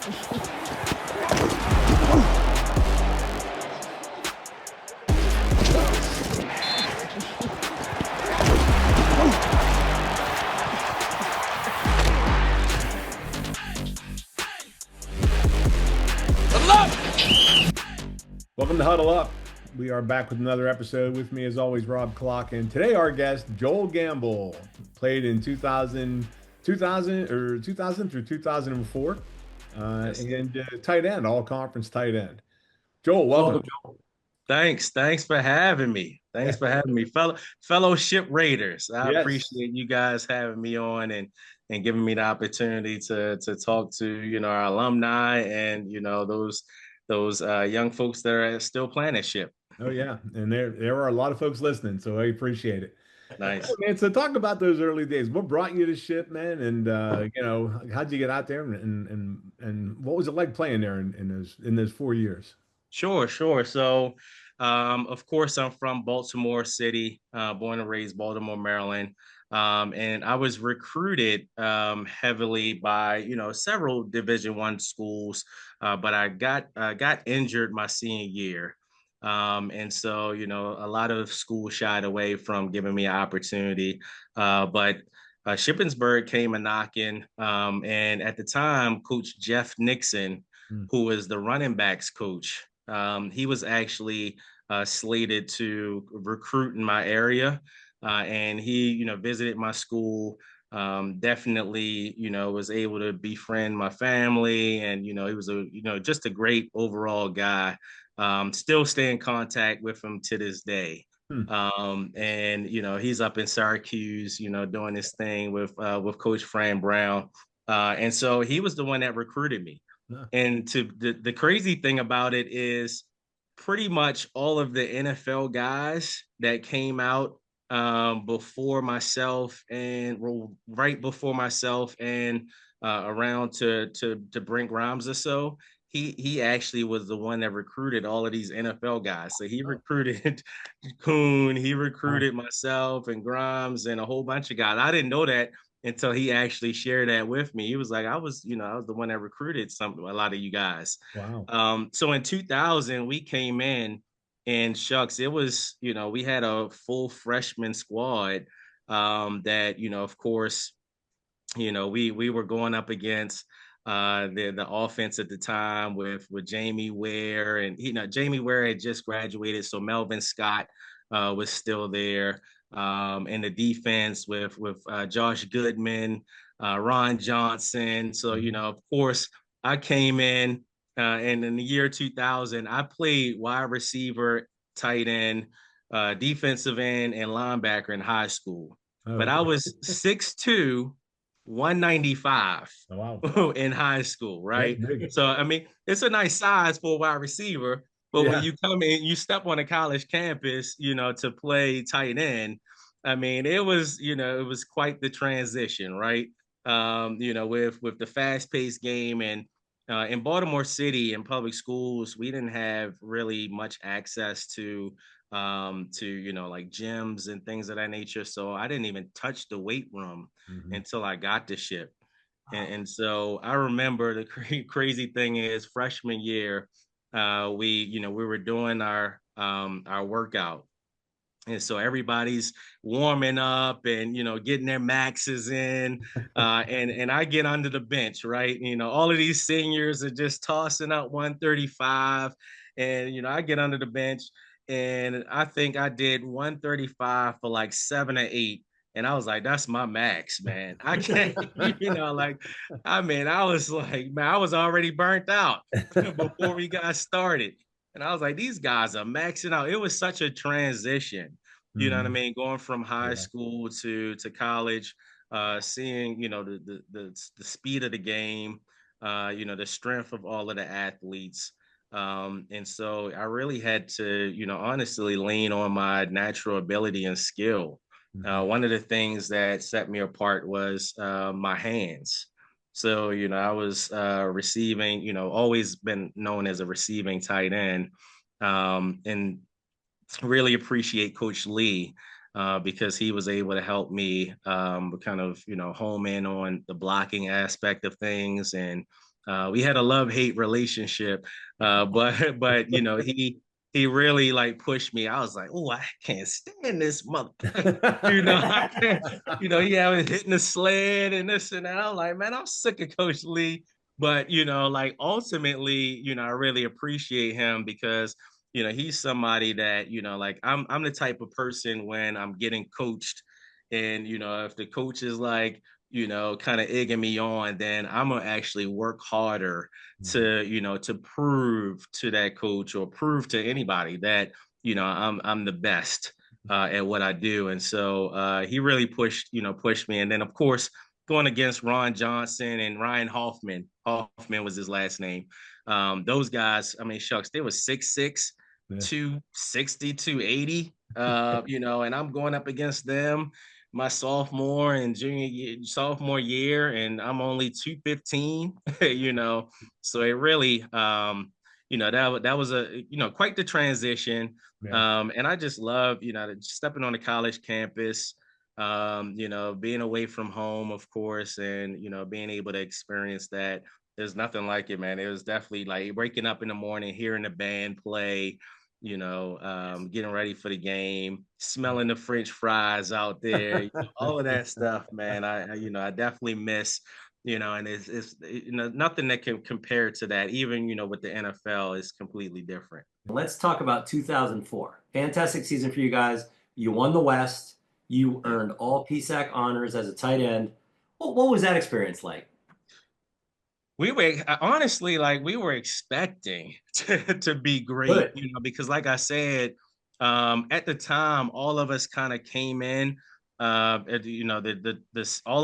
Welcome to Huddle Up. We are back with another episode. With me, as always, Rob Clock. And today, our guest, Joel Gamble, played in 2000 through 2004. Yes. And tight end, all conference tight end. Joel, welcome. Welcome, Joel. Thanks for having me. Thanks for having me, fellowship Raiders. I Yes. appreciate you guys having me on and giving me the opportunity to talk to our alumni and those young folks that are still playing that ship. Oh, yeah. And there are a lot of folks listening, so I appreciate it. Hey, Nice. man, so talk about those early days. What brought you to ship, man? And how'd you get out there and what was it like playing there in those 4 years? Sure. So, of course, I'm from Baltimore City, born and raised Baltimore, Maryland. And I was recruited heavily by, several Division I schools, but I got injured my senior year. And so, a lot of schools shied away from giving me an opportunity. But Shippensburg came a knocking. And at the time, Coach Jeff Nixon, Hmm. who was the running backs coach, he was actually slated to recruit in my area, and he, visited my school. Definitely, was able to befriend my family, and he was just a great overall guy. Still stay in contact with him to this day. Hmm. And he's up in Syracuse, doing this thing with Coach Fran Brown, and so he was the one that recruited me. Yeah. And to the crazy thing about it is pretty much all of the NFL guys that came out before myself and right before myself and around to Brent Grimes or so, he actually was the one that recruited all of these NFL guys. So he Oh, recruited Kuhn, he wow. recruited myself and Grimes and a whole bunch of guys. I didn't know that until he actually shared that with me. He was like, I was the one that recruited a lot of you guys. Wow. So in 2000, we came in and shucks, it was, we had a full freshman squad that, of course, we were going up against the offense at the time with Jamie Ware, and Jamie Ware had just graduated, so Melvin Scott was still there, and the defense with Josh Goodman, Ron Johnson. So Mhm. of course, I came in, and in the year 2000, I played wide receiver, tight end, defensive end, and linebacker in high school. Oh, But I okay. was 6'2", 195 Oh, wow. in high school, That's right? big. So, I mean, it's a nice size for a wide receiver, but when Yeah. you come in, you step on a college campus, to play tight end. I mean, it was quite the transition, right? With the fast-paced game and in Baltimore City in public schools, we didn't have really much access to like gyms and things of that nature. So I didn't even touch the weight room Hmm. until I got to ship. And, Wow. and so I remember the crazy thing is freshman year, we were doing our workout. And so everybody's warming up and getting their maxes in, and I get under the bench, right? All of these seniors are just tossing out 135, and I get under the bench, and I think I did 135 for like 7 or 8, and I was like, that's my max, man. I can't, like, I was like, man, I was already burnt out before we got started. And I was like, these guys are maxing out. It was such a transition, you know what I Hmm. mean? Going from high Yeah. school to college, seeing, the speed of the game, the strength of all of the athletes. And so I really had to, honestly lean on my natural ability and skill. Hmm. One of the things that set me apart was my hands. So, I was receiving, always been known as a receiving tight end. And really appreciate Coach Lee because he was able to help me kind of, home in on the blocking aspect of things and We had a love-hate relationship, but he really like pushed me. I was like, oh, I can't stand this mother. I can't. He having hitting the sled and this and that. I'm like, man, I'm sick of Coach Lee. But like ultimately, I really appreciate him because he's somebody that like I'm the type of person when I'm getting coached, and if the coach is like kind of egging me on, then I'm gonna actually work harder to to prove to that coach or prove to anybody that I'm the best at what I do. And so he really pushed me. And then of course going against Ron Johnson and Ryan Hoffman. Hoffman was his last name. Those guys, I mean, shucks, they were 6'6", Yeah. 260, 280. And I'm going up against them my sophomore year, and I'm only 215. So it really that was a quite the transition. Yeah. And I just love stepping on the college campus, being away from home, of course, and being able to experience that. There's nothing like it, man. It was definitely like waking up in the morning, hearing the band play, getting ready for the game, smelling the French fries out there, all of that stuff, man. I definitely miss, and it's nothing that can compare to that. Even with the NFL is completely different. Let's talk about 2004. Fantastic season for you guys. You won the West. You earned all PSAC honors as a tight end. What was that experience like? We were honestly like we were expecting to be great, Good. because like I said, at the time, all of us kind of came in, all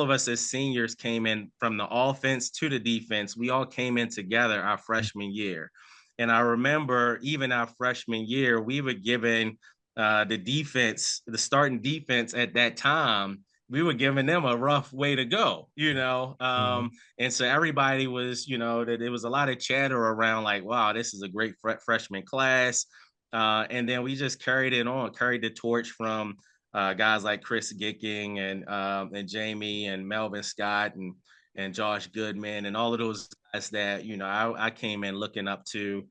of us as seniors came in from the offense to the defense. We all came in together our freshman year. And I remember even our freshman year, we were given the starting defense at that time, we were giving them a rough way to go, and so everybody was, that there was a lot of chatter around like, wow, this is a great freshman class. And then we just carried the torch from guys like Chris Gicking and Jamie and Melvin Scott and Josh Goodman and all of those guys that, I came in looking up to.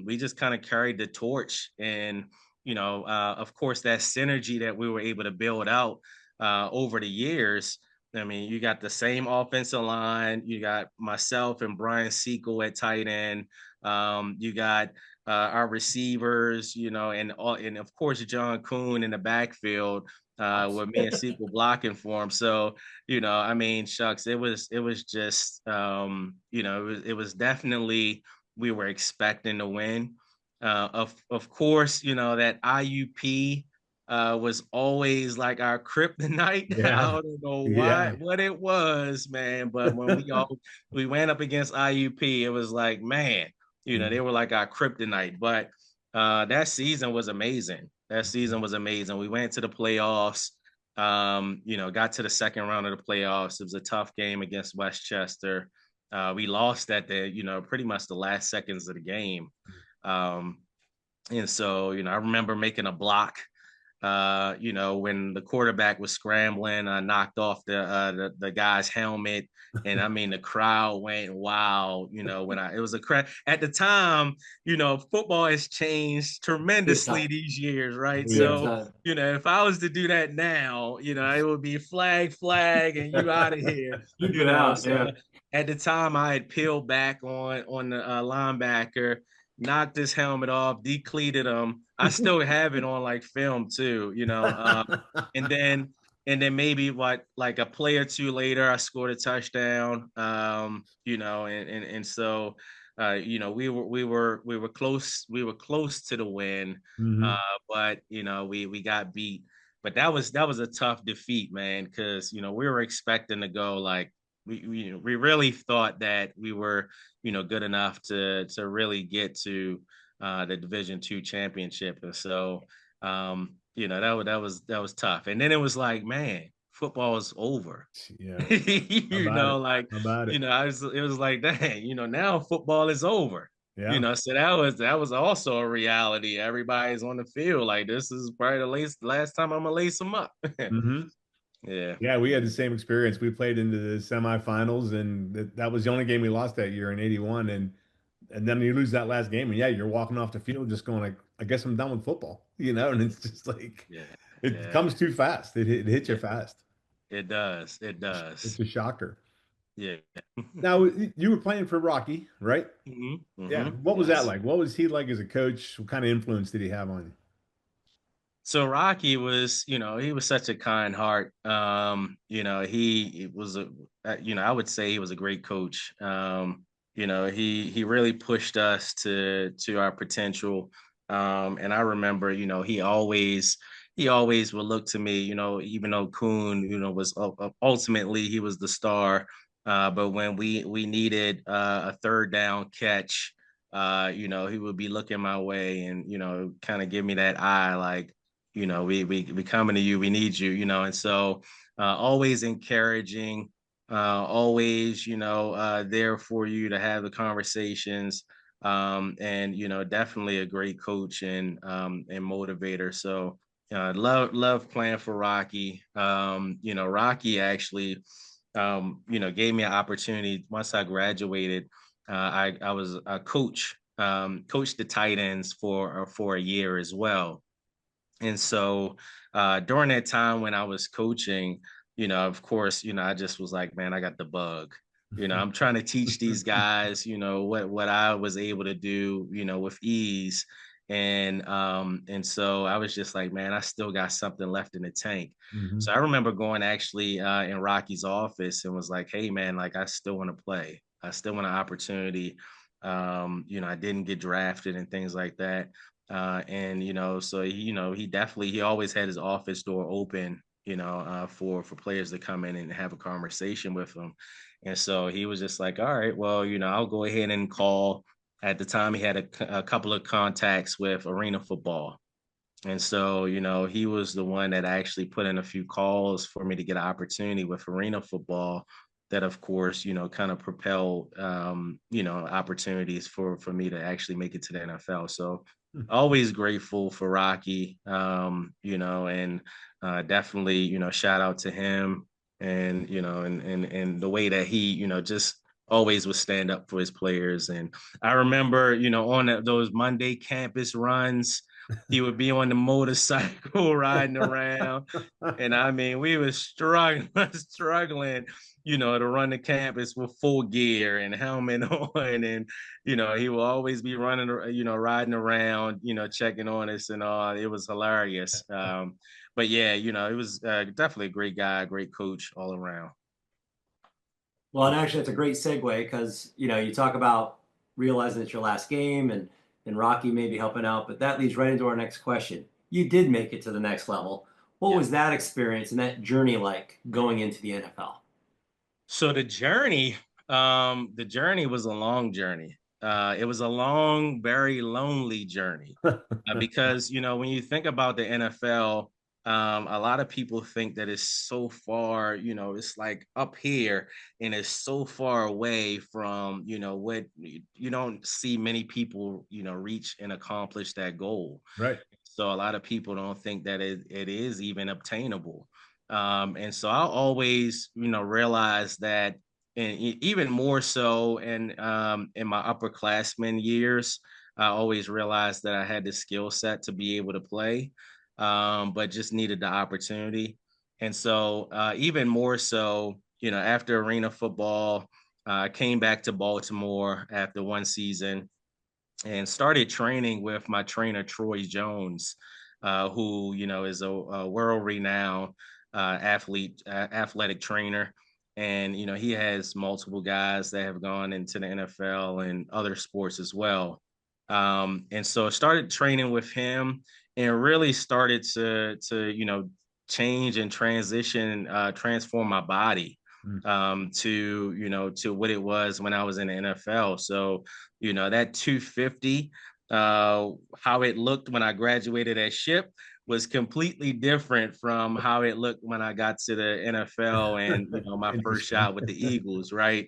We just kind of carried the torch, and, of course, that synergy that we were able to build out over the years. I mean, you got the same offensive line. You got myself and Brian Sequel at tight end. You got our receivers, and of course John Kuhn in the backfield with me and Sequel blocking for him. So, I mean, shucks, it was just, it was definitely we were expecting to win. Of course, that IUP was always like our kryptonite. Yeah. I don't know Yeah. what it was, man. But when we went up against IUP, it was like, man, they were like our kryptonite. But that season was amazing. That season was amazing. We went to the playoffs. Got to the second round of the playoffs. It was a tough game against Westchester. We lost at the, pretty much the last seconds of the game. And so, I remember making a block when the quarterback was scrambling, I knocked off the guy's helmet, and I mean the crowd went wild. It was a crowd at the time. Football has changed tremendously these years, right? So if I was to do that now, it would be flag, and you out of here. So at the time, I had peeled back on the linebacker, knocked his helmet off, decleated him. I still have it on like film too, and then maybe like a play or two later, I scored a touchdown, and so we were close to the win, Mm-hmm. but we got beat. But that was a tough defeat, man, because we were expecting to go like we really thought that we were good enough to really get to the Division II championship, and so that was tough. And then it was like, man, football is over. Yeah. Like About it. it was like, dang, now football is over. Yeah. So that was also a reality. Everybody's on the field like this is probably the last time I'm gonna lace them up. Mm-hmm. Yeah. Yeah, we had the same experience. We played into the semifinals, and that was the only game we lost that year in '81. And then you lose that last game, and yeah, you're walking off the field just going like, I guess I'm done with football, And it's just like Yeah. it Yeah. comes too fast. It hits you It, fast. it does. It It's does. a shocker. Yeah. Now you were playing for Rocky, right? Yeah. What was that Yes. like? What was he like as a coach? What kind of influence did he have on you? So Rocky was, he was such a kind heart. He was I would say he was a great coach. He really pushed us to our potential. And I remember, he always would look to me, even though Kuhn, was ultimately he was the star. But when we needed a third down catch, he would be looking my way and, kind of give me that eye like, we coming to you, we need you, and so always encouraging, always, there for you to have the conversations, and definitely a great coach and motivator. So love playing for Rocky. Rocky actually gave me an opportunity once I graduated. I was a coach, coached the tight ends for a year as well. And so during that time when I was coaching, of course, I just was like, man, I got the bug. I'm trying to teach these guys, what I was able to do, with ease. And so I was just like, man, I still got something left in the tank. Hmm. So I remember going actually in Rocky's office and was like, hey man, like I still want to play. I still want an opportunity. I didn't get drafted and things like that. And so he always had his office door open, for players to come in and have a conversation with him. And so he was just like, all right, well, I'll go ahead and call. At the time, he had a couple of contacts with Arena Football. And so, he was the one that actually put in a few calls for me to get an opportunity with Arena Football that, of course, kind of propel, opportunities for me to actually make it to the NFL. So always grateful for Rocky, and definitely, shout out to him and, and the way that he, just always would stand up for his players. And I remember, on those Monday campus runs, he would be on the motorcycle riding around. And I mean, we were struggling, struggling, to run the campus with full gear and helmet on. And, he will always be running, riding around, checking on us and all. It was hilarious. But yeah, it was definitely a great guy, great coach all around. Well, and actually, it's a great segue because you talk about realizing it's your last game and Rocky maybe helping out, but that leads right into our next question. You did make it to the next level. What Yeah. was that experience and that journey like going into the NFL? So the journey was a long journey. It was a long, very lonely journey because when you think about the NFL, a lot of people think that it's so far, it's like up here and it's so far away from, what you don't see many people, reach and accomplish that goal. Right. So a lot of people don't think that it is even obtainable. And so I always, realize that, and even more so in my upperclassmen years, I always realized that I had the skill set to be able to play, but just needed the opportunity. And so even more so, after arena football, I came back to Baltimore after one season and started training with my trainer Troy Jones, who is a world-renowned athletic trainer, and he has multiple guys that have gone into the NFL and other sports as well. And so I started training with him, and really started to change and transform my body Mm. to what it was when I was in the NFL. So that 250, how it looked when I graduated at Ship was completely different from how it looked when I got to the NFL and my first Interesting. shot with the Eagles, right?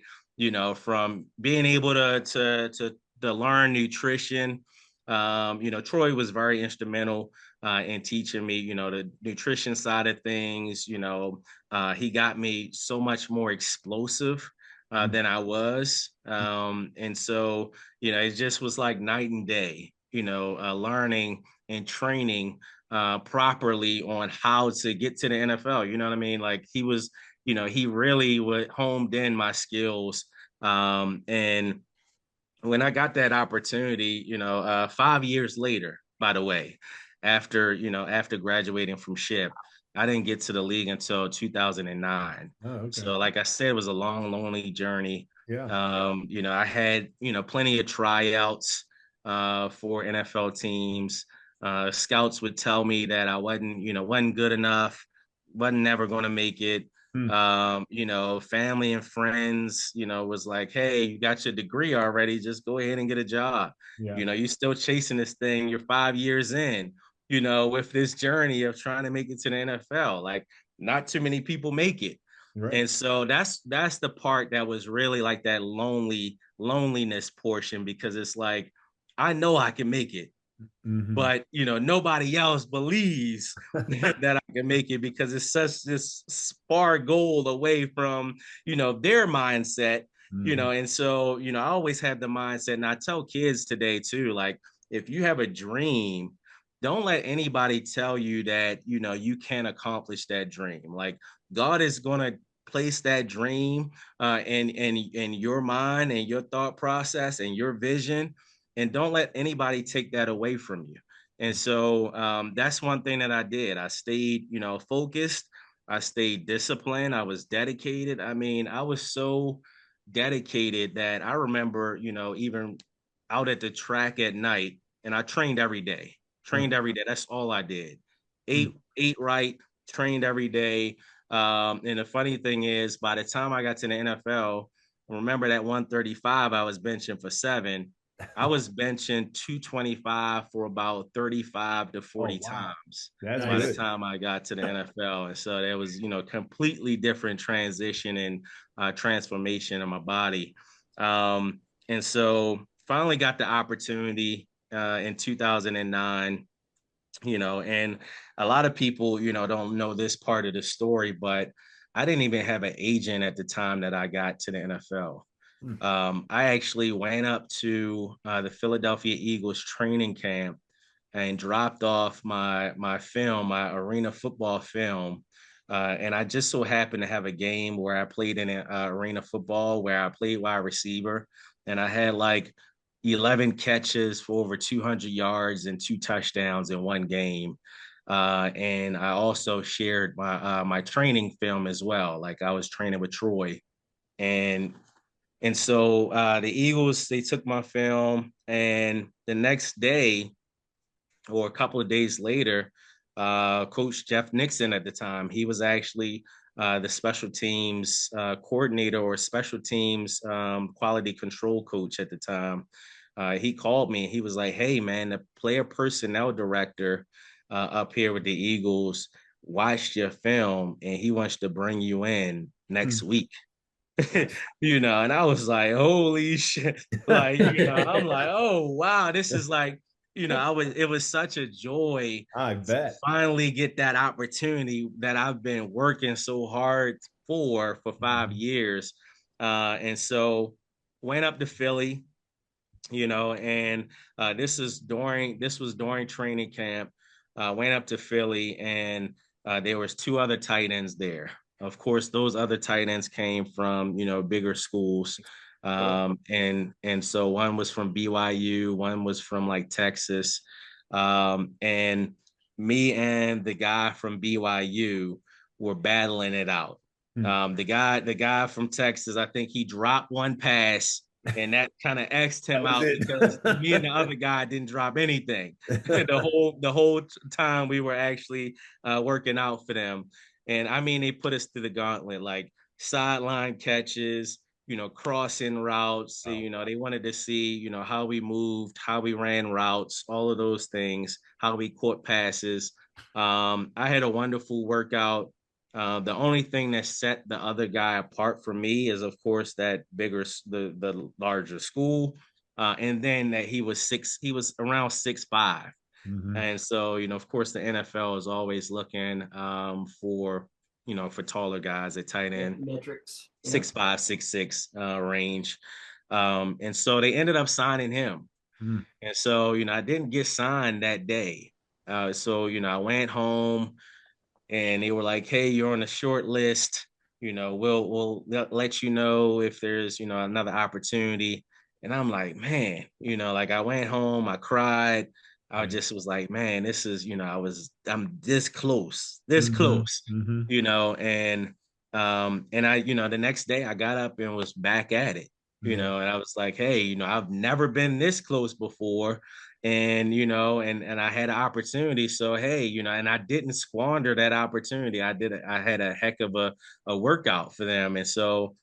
From being able to learn nutrition. Troy was very instrumental and teaching me, the nutrition side of things. He got me so much more explosive than I was. And so, it just was like night and day, learning and training properly on how to get to the NFL. You know what I mean? Like he really would homed in my skills. And when I got that opportunity, 5 years later, by the way, after graduating from SHIP, I didn't get to the league until 2009. Oh, okay. So, like I said, it was a long, lonely journey. Yeah. I had, plenty of tryouts for NFL teams. Scouts would tell me that I wasn't good enough, wasn't never going to make it. Hmm. Family and friends, was like, hey, you got your degree already, just go ahead and get a job. Yeah. You're still chasing this thing, you're 5 years in, with this journey of trying to make it to the NFL. Like, not too many people make it. Right. And so that's the part that was really like that loneliness portion, because it's like, I know I can make it, but nobody else believes that I can make it, because it's such this far goal away from their mindset. And so I always have the mindset, and I tell kids today too, like, if you have a dream, don't let anybody tell you that you can't accomplish that dream. Like, God is going to place that dream in your mind and your thought process and your vision, and don't let anybody take that away from you. And so that's one thing that I did. I stayed, focused. I stayed disciplined. I was dedicated. I mean, I was so dedicated that I remember, even out at the track at night, and I trained every day. Trained every day. That's all I did. Ate right, trained every day. And the funny thing is, by the time I got to the NFL, remember that 135 I was benching for 7. I was benching 225 for about 35 to 40 times by the time I got to the NFL. And so there was, completely different transition and transformation in my body. And so finally got the opportunity in 2009, and a lot of people, don't know this part of the story, but I didn't even have an agent at the time that I got to the NFL. I actually went up to the Philadelphia Eagles training camp and dropped off my film, my arena football film. And I just so happened to have a game where I played in arena football, where I played wide receiver, and I had like 11 catches for over 200 yards and 2 touchdowns in one game. And I also shared my training film as well. Like, I was training with Troy, and so the Eagles, they took my film, and the next day, or a couple of days later, Coach Jeff Nixon at the time, he was actually the special teams coordinator, or special teams quality control coach at the time. He called me and he was like, hey, man, the player personnel director up here with the Eagles watched your film and he wants to bring you in next week. And I was like, holy shit. Like, I'm like, oh, wow, this is like, it was such a joy I bet. to finally get that opportunity that I've been working so hard for 5 years. And so went up to Philly, and this was during training camp. Went up to Philly, and there was 2 other tight ends there. Of course, those other tight ends came from bigger schools, and so one was from BYU, one was from like Texas, and me and the guy from BYU were battling it out. The guy from Texas, I think he dropped one pass, and that kind of X'd him out because me and the other guy didn't drop anything the whole time we were actually working out for them. And I mean, they put us through the gauntlet, like sideline catches, crossing routes. They wanted to see, how we moved, how we ran routes, all of those things, how we caught passes. I had a wonderful workout. The only thing that set the other guy apart from me is, of course, that the larger school, and then that he was around 6'5". Mm-hmm. And so, of course, the NFL is always looking for, for taller guys at tight Yeah, end, metrics. Yeah. 6'5", 6'6" range. And so they ended up signing him. Mm-hmm. And so, I didn't get signed that day. So, I went home and they were like, "Hey, you're on the short list. We'll let you know if there's another opportunity." And I'm like, man, like I went home, I cried. I Right. just was like, man, this is I'm this Mm-hmm. close, Mm-hmm. and I the next day I got up and was back at it, Yeah. and I was like, hey, I've never been this close before, and I had an opportunity. So hey, and I didn't squander that opportunity. I had a heck of a workout for them. And so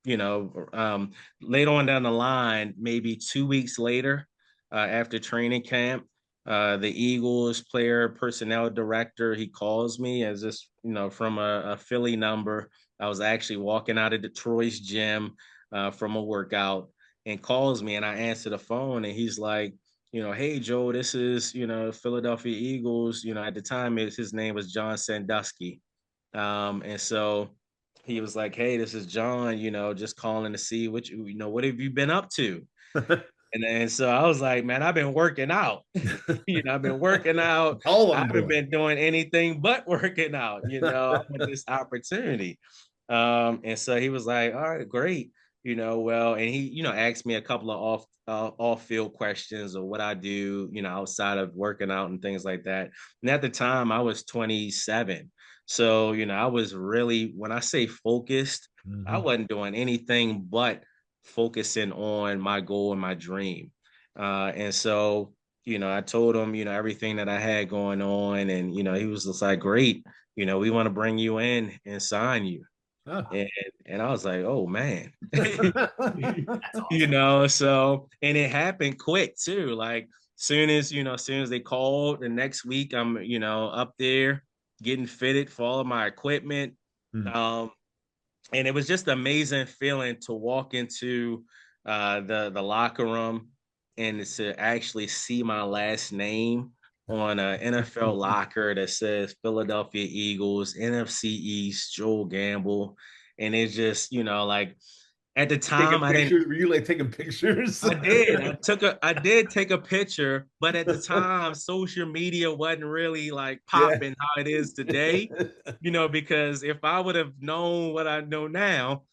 you know, later on down the line, maybe 2 weeks later, after training camp, the Eagles player personnel director, he calls me as this, from a Philly number. I was actually walking out of Detroit's gym from a workout, and calls me, and I answer the phone, and he's like, hey Joe, this is, Philadelphia Eagles. At the time his name was John Sandusky. And so he was like, hey, this is John, just calling to see what have you been up to? And so I was like, man, I've been working out. I've been working out. All I I'm haven't doing. been doing anything but working out. I want this opportunity. And so he was like, all right, great. Well, and he, asked me a couple of off field questions of what I do, outside of working out and things like that. And at the time I was 27. So, I was really, when I say focused, I Mm-hmm. wasn't doing anything but focusing on my goal and my dream. And so, I told him, everything that I had going on. And, he was just like, great, we want to bring you in and sign you. Oh. And I was like, oh man. That's awesome. So, and it happened quick too. Like as soon as they called, the next week I'm, up there getting fitted for all of my equipment. Mm. Um, and it was just an amazing feeling to walk into the locker room and to actually see my last name on an NFL locker that says Philadelphia Eagles, NFC East, Joel Gamble. And it's just, like at the Taking time I didn't. pictures. Were you like taking pictures? I did. I did take a picture, but at the time, social media wasn't really like Yeah. popping how it is today. Because if I would have known what I know now,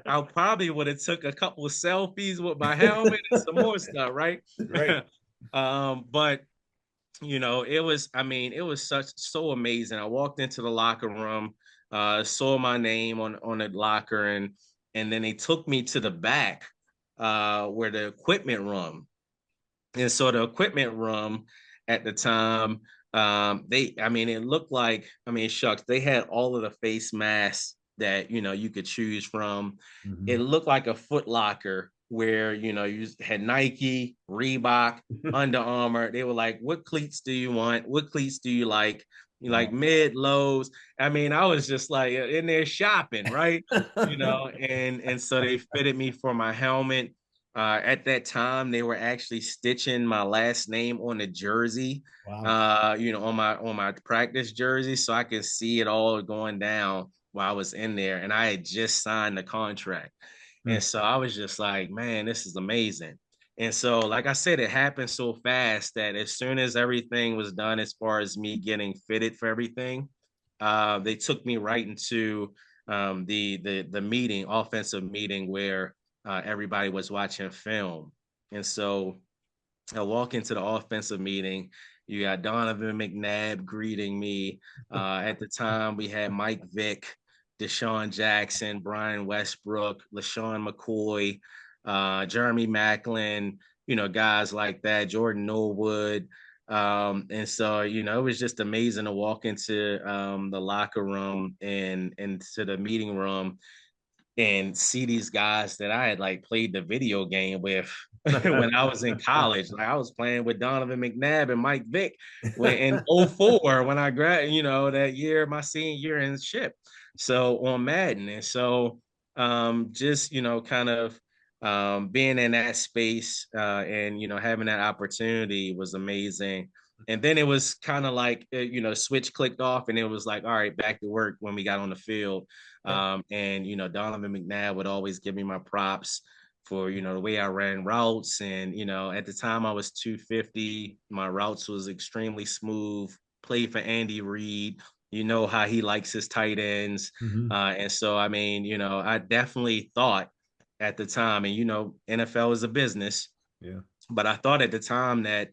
I probably would have took a couple of selfies with my helmet and some more stuff, right? Right. But it was so amazing. I walked into the locker room, saw my name on the locker, and then they took me to the back, where the equipment room. And so the equipment room at the time, it looked like, shucks, they had all of the face masks that, you could choose from. Mm-hmm. It looked like a Foot Locker where, you had Nike, Reebok, Under Armour. They were like, what cleats do you want? What cleats do you like? You like Wow. mid, lows. I was just like in there shopping, right? And so they fitted me for my helmet. At that time, they were actually stitching my last name on the jersey, Wow. on my practice jersey, so I could see it all going down while I was in there. And I had just signed the contract, and Mm. so I was just like, man, this is amazing. And so, like I said, it happened so fast that as soon as everything was done, as far as me getting fitted for everything, they took me right into the meeting, offensive meeting, where everybody was watching film. And so I walk into the offensive meeting. You got Donovan McNabb greeting me. At the time, we had Mike Vick, Deshaun Jackson, Brian Westbrook, LaShawn McCoy, Jeremy Macklin, guys like that, Jordan Norwood. And so, it was just amazing to walk into the locker room and into the meeting room and see these guys that I had like played the video game with when I was in college. Like I was playing with Donovan McNabb and Mike Vick in '04 when I that year, my senior year in ship. So on Madden. And so just, kind of being in that space and having that opportunity was amazing. And then it was kind of like switch clicked off, and it was like, all right, back to work when we got on the field. And Donovan McNabb would always give me my props for the way I ran routes. And at the time I was 250, my routes was extremely smooth. Played for Andy Reid. You know how he likes his tight ends. Mm-hmm. And so I mean, I definitely thought at the time, and NFL is a business, Yeah. but I thought at the time that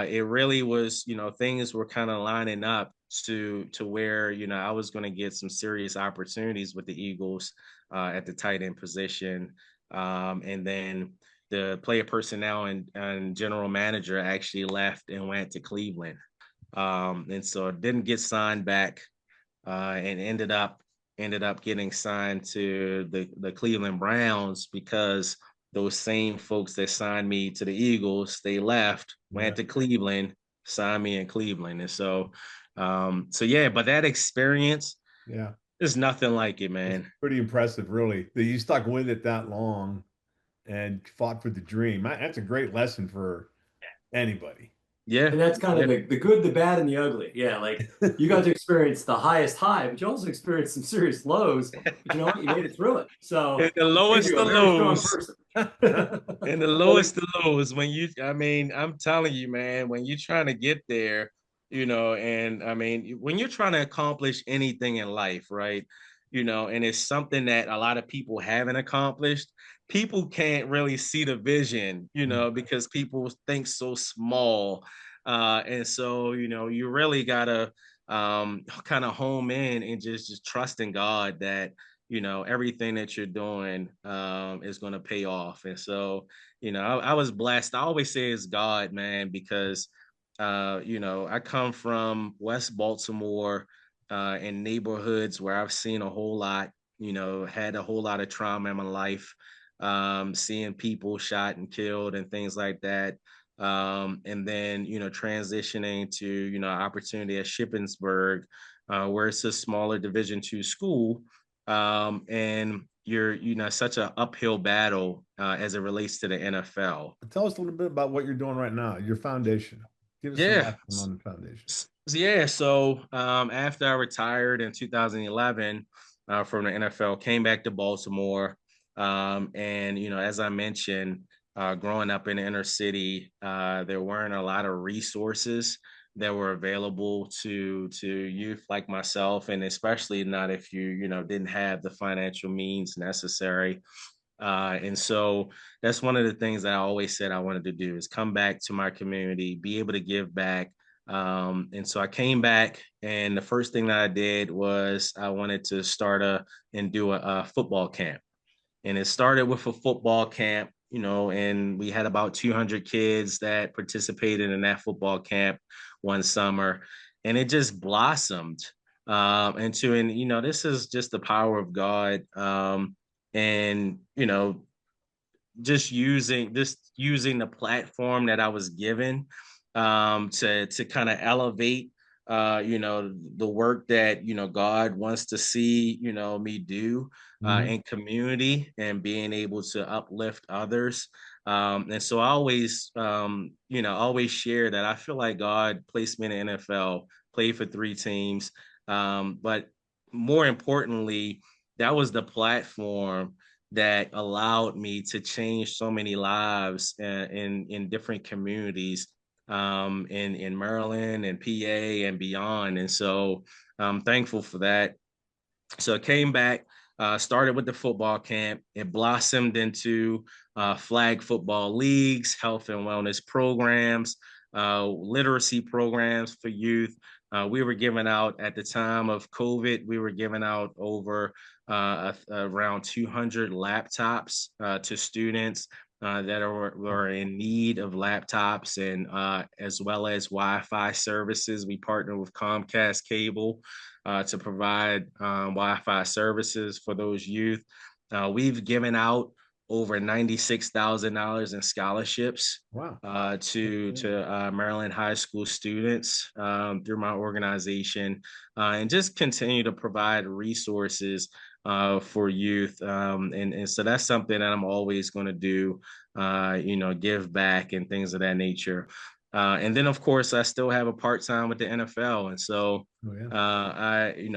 it really was, things were kind of lining up to where I was going to get some serious opportunities with the Eagles at the tight end position. And then the player personnel and general manager actually left and went to Cleveland. And so it didn't get signed back, and ended up getting signed to the Cleveland Browns, because those same folks that signed me to the Eagles, they left, went to Cleveland, signed me in Cleveland. And so yeah, but that experience, Yeah. there's nothing like it, It's man. pretty impressive, really, that you stuck with it that long and fought for the dream. That's a great lesson for anybody. Yeah. And that's kind Yeah. of the good, the bad, and the ugly. Yeah, like you got to experience the highest high, but you also experienced some serious lows. But you know what? You made it through it. And So the it made lowest you of a very strong lows. person. And the Well, lowest of lows, I mean, I'm telling you, man, when you're trying to get there, and I mean, when you're trying to accomplish anything in life, right? And it's something that a lot of people haven't accomplished. People can't really see the vision, because people think so small. And so, you really gotta kind of home in and just trust in God that everything that you're doing is going to pay off. And so I was blessed. I always say it's God, man, because I come from West Baltimore, in neighborhoods where I've seen a whole lot, had a whole lot of trauma in my life, seeing people shot and killed and things like that. And then transitioning to opportunity at Shippensburg, where it's a smaller Division II school, and you're such an uphill battle as it relates to the NFL. Tell us a little bit about what you're doing right now, your foundation. Give us some Yeah. background on the foundation. Yeah, so after I retired in 2011 from the NFL, came back to Baltimore, and as I mentioned, growing up in the inner city, there weren't a lot of resources that were available to youth like myself, and especially not if you didn't have the financial means necessary. And so that's one of the things that I always said I wanted to do, is come back to my community, be able to give back. And so I came back, and the first thing that I did was I wanted to start and do a football camp. And it started with a football camp, and we had about 200 kids that participated in that football camp one summer, and it just blossomed and this is just the power of God. And just using the platform that I was given, to kind of elevate the work that God wants to see me do Mhm. in community, and being able to uplift others. And so I always share that I feel like God placed me in the NFL, played for 3 teams, but more importantly, that was the platform that allowed me to change so many lives in different communities, in Maryland and PA and beyond. And so I'm thankful for that. So I came back, started with the football camp. It blossomed into flag football leagues, health and wellness programs, literacy programs for youth. We were giving out, at the time of COVID, we were giving out over around 200 laptops to students that were in need of laptops, and as well as Wi-Fi services. We partner with Comcast Cable to provide Wi-Fi services for those youth. We've given out over $96,000 in scholarships Wow. to Maryland high school students through my organization, and just continue to provide resources for youth. And so that's something that I'm always going to do, give back and things of that nature. And then, of course, I still have a part-time with the NFL. And so Oh, yeah.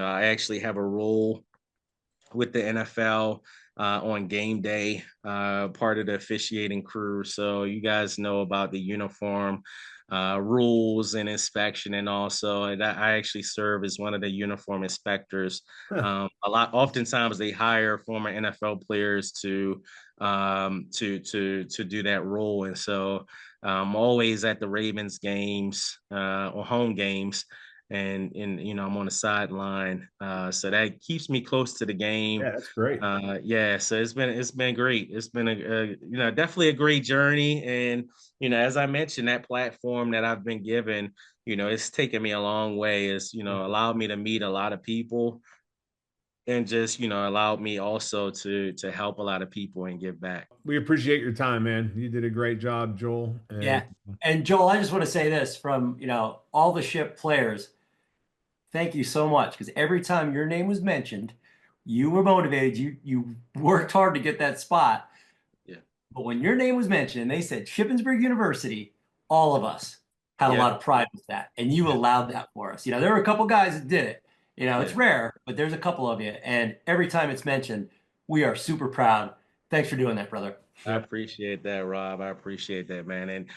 I actually have a role with the NFL on game day, part of the officiating crew. So you guys know about the uniform rules and inspection, and also that I actually serve as one of the uniform inspectors. Oftentimes they hire former NFL players to do that role, and so I'm always at the Ravens games or home games, and I'm on the sideline, so that keeps me close to the game. Yeah, that's great. Yeah, so it's been great. It's been definitely a great journey, and as I mentioned, that platform that I've been given, it's taken me a long way. It's allowed me to meet a lot of people, and just allowed me also to help a lot of people and give back. We appreciate your time, man. You did a great job, Joel. And Yeah. And Joel, I just want to say this from, all the ship players, thank you so much. Because every time your name was mentioned, you were motivated. You worked hard to get that spot. Yeah. But when your name was mentioned and they said Shippensburg University, all of us had a Yeah. lot of pride with that. And you allowed that for us. There were a couple guys that did it. It's Yeah. rare, but there's a couple of you. And every time it's mentioned, we are super proud. Thanks for doing that, brother. I appreciate that, Rob. I appreciate that, man. And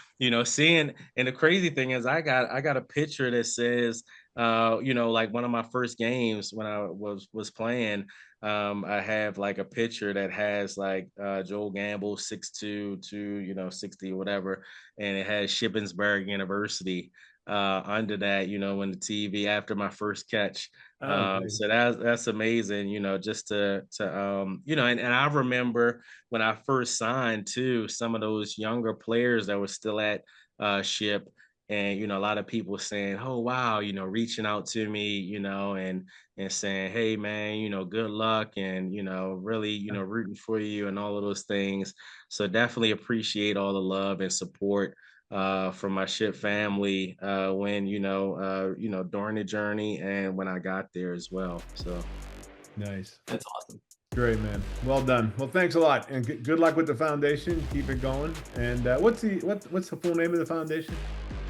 seeing, and the crazy thing is I got a picture that says, like one of my first games when I was playing, I have like a picture that has like Joel Gamble 6'2" to 60 or whatever, and it has Shippensburg University under that, when the TV after my first catch. So that's amazing, just and I remember when I first signed too, some of those younger players that were still at Ship, and a lot of people saying, "Oh wow," reaching out to me, and saying, "Hey man, good luck," and really, rooting for you and all of those things. So definitely appreciate all the love and support from my Ship family when during the journey and when I got there as well. So nice. That's awesome. Great, man. Well done. Well, thanks a lot, and good luck with the foundation. Keep it going. And what's the full name of the foundation?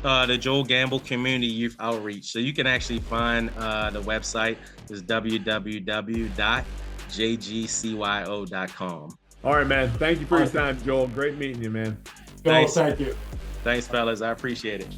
The Joel Gamble Community Youth Outreach. So you can actually find the website is www.jgcyo.com. All right, man. Thank you for your time, Joel. Great meeting you, man. Joel, thank you. Thanks, fellas. I appreciate it.